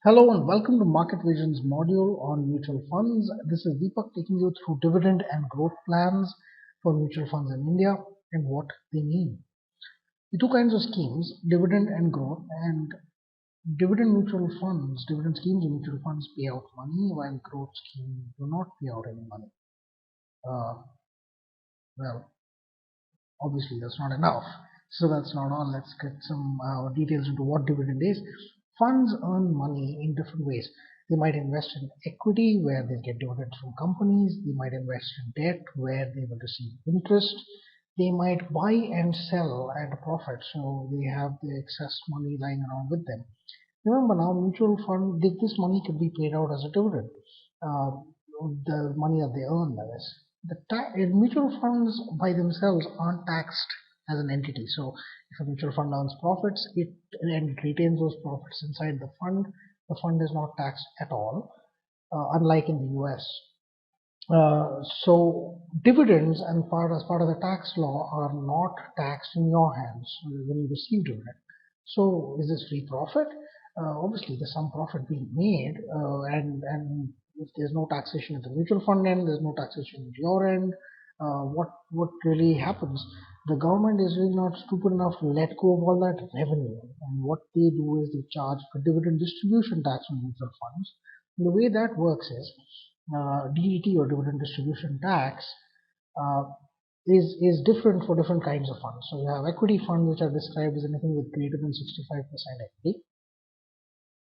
Hello and welcome to Market Vision's module on mutual funds. This is Deepak taking you through dividend and growth plans for mutual funds in India and what they mean. The two kinds of schemes, dividend and growth, and dividend schemes and mutual funds pay out money while growth schemes do not pay out any money. Uh, well, obviously that's not enough. So that's not all. Let's get some details into what dividend is. Funds earn money in different ways. They might invest in equity where they get dividends from companies. They might invest in debt where they will receive interest. They might buy and sell at a profit, so they have the excess money lying around with them. Remember now, mutual fund, this money can be paid out as a dividend. Uh, the money that they earn, that is. Mutual funds by themselves aren't taxed as an entity. So if a mutual fund earns profits, and it retains those profits inside the fund is not taxed at all, unlike in the US. So dividends and as part of the tax law are not taxed in your hands when you receive dividend. So is this free profit? Obviously, there's some profit being made, and if there's no taxation at the mutual fund end, there's no taxation at your end. What really happens? The government is really not stupid enough to let go of all that revenue, and what they do is they charge a dividend distribution tax on mutual funds. And the way that works is DDT or dividend distribution tax uh, is different for different kinds of funds. So you have equity funds which are described as anything with greater than 65% equity.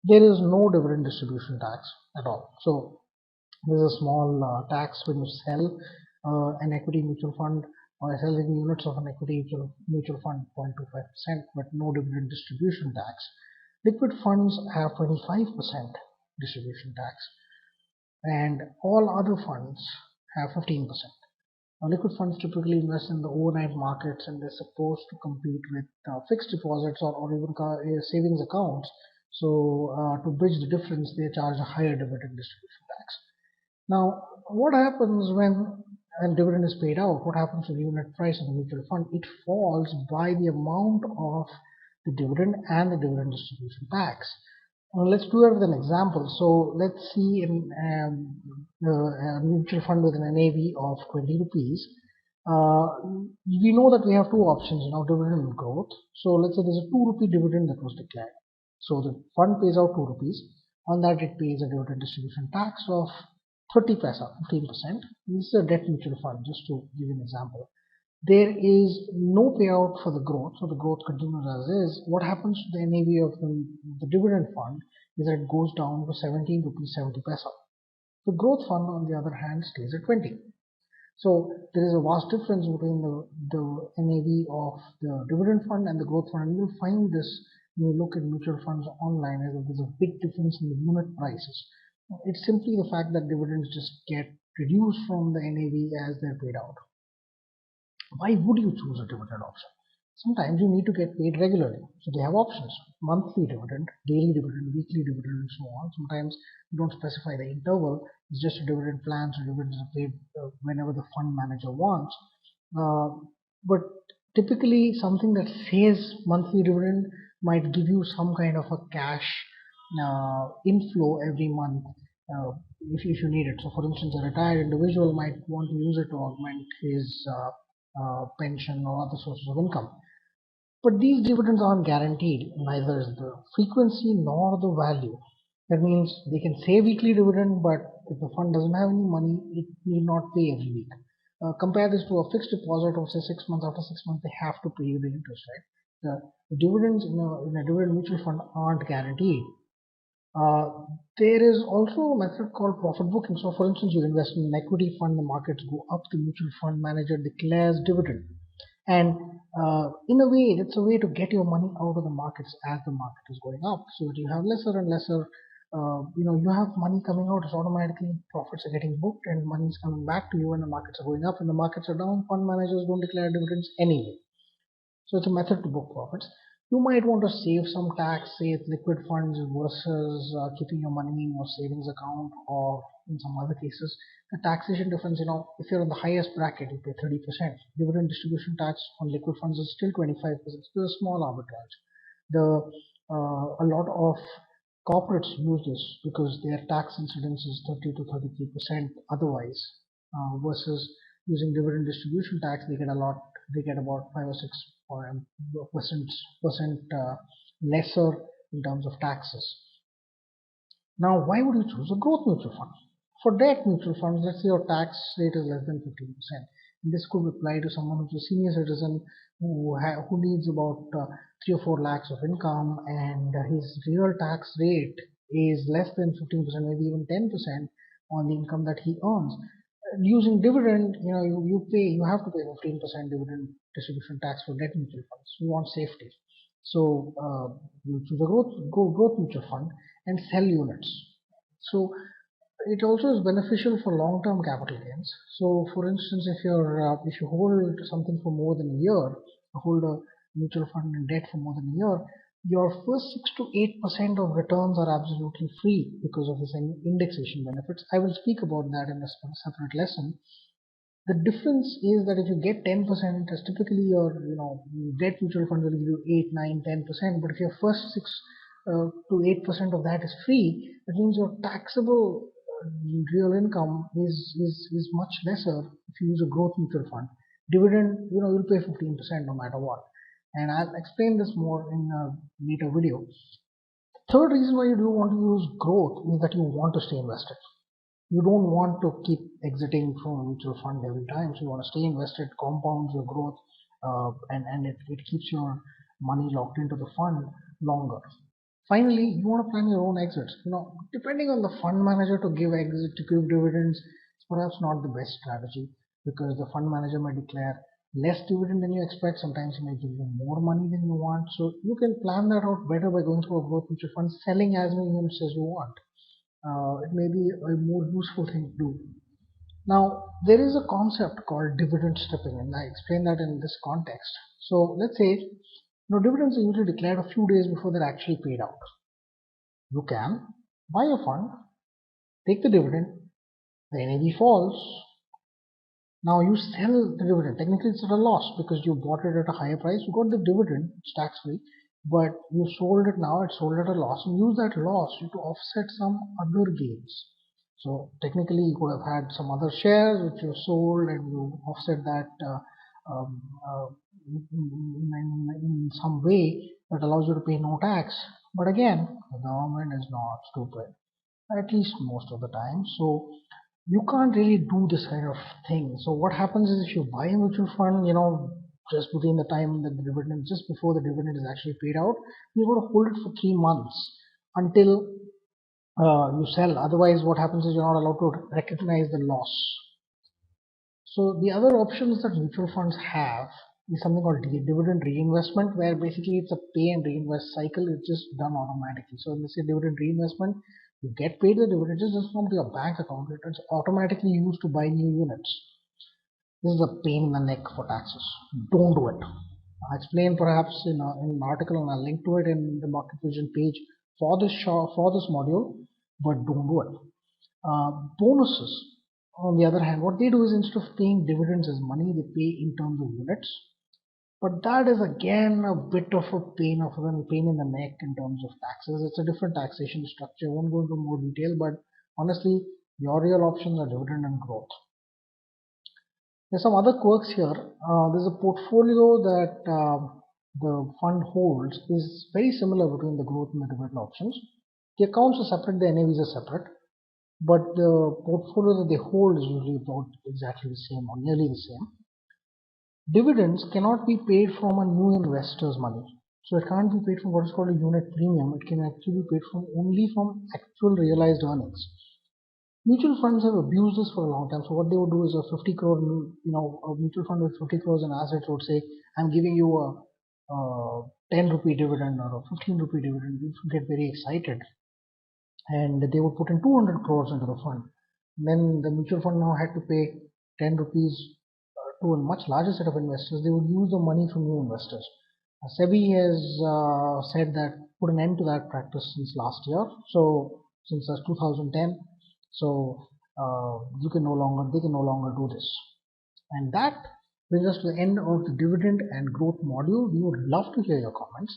There is no dividend distribution tax at all. So there's a small tax when you sell an equity mutual fund or selling units of an equity mutual fund, 0.25%, but no dividend distribution tax. Liquid funds have 25% distribution tax, and all other funds have 15%. Now, liquid funds typically invest in the overnight markets, and they're supposed to compete with fixed deposits or even savings accounts. So to bridge the difference, they charge a higher dividend distribution tax. Now, what happens when a dividend is paid out? What happens to the unit price of the mutual fund? It falls by the amount of the dividend and the dividend distribution tax. Let's do it with an example. So let's see a mutual fund with an NAV of 20 rupees. We know that we have two options now, dividend and growth. So let's say there's a 2 rupee dividend that was declared. So the fund pays out 2 rupees. On that it pays a dividend distribution tax of 30 paisa, 15%. This is a debt mutual fund, just to give you an example. There is no payout for the growth, so the growth continues as is. What happens to the NAV of the dividend fund is that it goes down to 17 rupees 70 paisa. The growth fund, on the other hand, stays at 20. So there is a vast difference between the NAV of the dividend fund and the growth fund. And you'll find this when you look at mutual funds online, as there's a big difference in the unit prices. It's simply the fact that dividends just get reduced from the NAV as they're paid out. Why would you choose a dividend option? Sometimes you need to get paid regularly. So they have options: monthly dividend, daily dividend, weekly dividend, and so on. Sometimes you don't specify the interval. It's just a dividend plan, so dividends are paid whenever the fund manager wants. But typically, something that says monthly dividend might give you some kind of a cash inflow every month if you need it. So, for instance, a retired individual might want to use it to augment his pension or other sources of income. But these dividends aren't guaranteed, neither is the frequency nor the value. That means they can say weekly dividend, but if the fund doesn't have any money, it need not pay every week. Compare this to a fixed deposit of say 6 months. After 6 months, they have to pay you the interest, right? The dividends in a dividend mutual fund aren't guaranteed. There is also a method called profit booking. So, for instance, you invest in an equity fund, the markets go up, the mutual fund manager declares dividend. And in a way, that's a way to get your money out of the markets as the market is going up. So that you have lesser and lesser, you have money coming out, it's automatically profits are getting booked and money is coming back to you when the markets are going up. When the markets are down, fund managers don't declare dividends anyway. So it's a method to book profits. You might want to save some tax, say it's liquid funds versus keeping your money in your savings account, or in some other cases, the taxation difference, if you're in the highest bracket, you pay 30%. Dividend distribution tax on liquid funds is still 25%. So there's a small arbitrage. A lot of Corporates use this because their tax incidence is 30 to 33% otherwise, versus using dividend distribution tax, they get a lot, they get about 5 or 6% lesser in terms of taxes. Now, why would you choose a growth mutual fund? For debt mutual funds, let's say your tax rate is less than 15%. This could apply to someone who's a senior citizen who needs about 3 or 4 lakhs of income, and his real tax rate is less than 15%, maybe even 10% on the income that he earns. Using dividend, you have to pay 15% dividend distribution tax for debt mutual funds. You want safety. So you choose a growth mutual fund and sell units. So it also is beneficial for long-term capital gains. So for instance, if you hold something for more than a year, hold a mutual fund and debt for more than a year, your first 6 to 8% of returns are absolutely free because of this indexation benefits. I will speak about that in a separate lesson. The difference is that if you get 10%, as typically your debt mutual fund will give you 8, 9, 10%. But if your first 6 to 8% of that is free, that means your taxable real income is much lesser if you use a growth mutual fund. Dividend, you'll pay 15% no matter what. And I'll explain this more in a later video. Third reason why you do want to use growth is that you want to stay invested. You don't want to keep exiting from a mutual fund every time. So you want to stay invested, compounds your growth, and it keeps your money locked into the fund longer. Finally, you want to plan your own exits. Depending on the fund manager to give dividends, it's perhaps not the best strategy, because the fund manager may declare less dividend than you expect. Sometimes he may give you more money than you want. So you can plan that out better by going through a growth mutual fund, selling as many units as you want. It may be a more useful thing to do. Now, there is a concept called dividend stripping, and I explain that in this context. So let's say, dividends are usually declared a few days before they're actually paid out. You can buy a fund, take the dividend, the NAV falls. Now you sell the dividend. Technically, it's at a loss because you bought it at a higher price. You got the dividend, it's tax free, but you sold it now, it's sold at a loss, and use that loss to offset some other gains. So technically, you could have had some other shares which you sold, and you offset that um, uh, in some way that allows you to pay no tax. But again, the government is not stupid, at least most of the time. So you can't really do this kind of thing. So what happens is, if you buy a mutual fund, just between the time that the dividend, just before the dividend is actually paid out, you're going to hold it for 3 months until you sell. Otherwise, what happens is you're not allowed to recognize the loss. So the other options that mutual funds have is something called dividend reinvestment, where basically it's a pay and reinvest cycle. It's just done automatically. So in this dividend reinvestment, you get paid the dividend, it just comes to your bank account. It's automatically used to buy new units. This is a pain in the neck for taxes. Don't do it. I explain perhaps in an article, and I'll link to it in the market vision page for this module, but don't do it. Bonuses, on the other hand, what they do is, instead of paying dividends as money, they pay in terms of units. But that is again a bit of a pain in the neck in terms of taxes. It's a different taxation structure. I won't go into more detail, but honestly, your real options are dividend and growth. There's some other quirks here. There's a portfolio that the fund holds is very similar between the growth and the dividend options. The accounts are separate, the NAVs are separate, but the portfolio that they hold is usually about exactly the same or nearly the same. Dividends cannot be paid from a new investor's money. So it can't be paid from what is called a unit premium. It can actually be paid only from actual realized earnings. Mutual funds have abused this for a long time. So what they would do is, a 50 crore, a mutual fund with 50 crores in assets would say, I'm giving you a 10 rupee dividend or a 15 rupee dividend. You get very excited, and they would put in 200 crores into the fund. And then the mutual fund now had to pay 10 rupees to a much larger set of investors. They would use the money from new investors. SEBI has said that, put an end to that practice since last year. So since 2010, so they can no longer do this. And that brings us to the end of the dividend and growth module. We would love to hear your comments.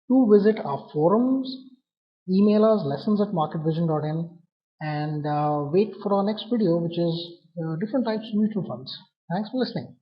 Do visit our forums Email us lessons@marketvision.in and wait for our next video, which is different types of mutual funds. Thanks for listening.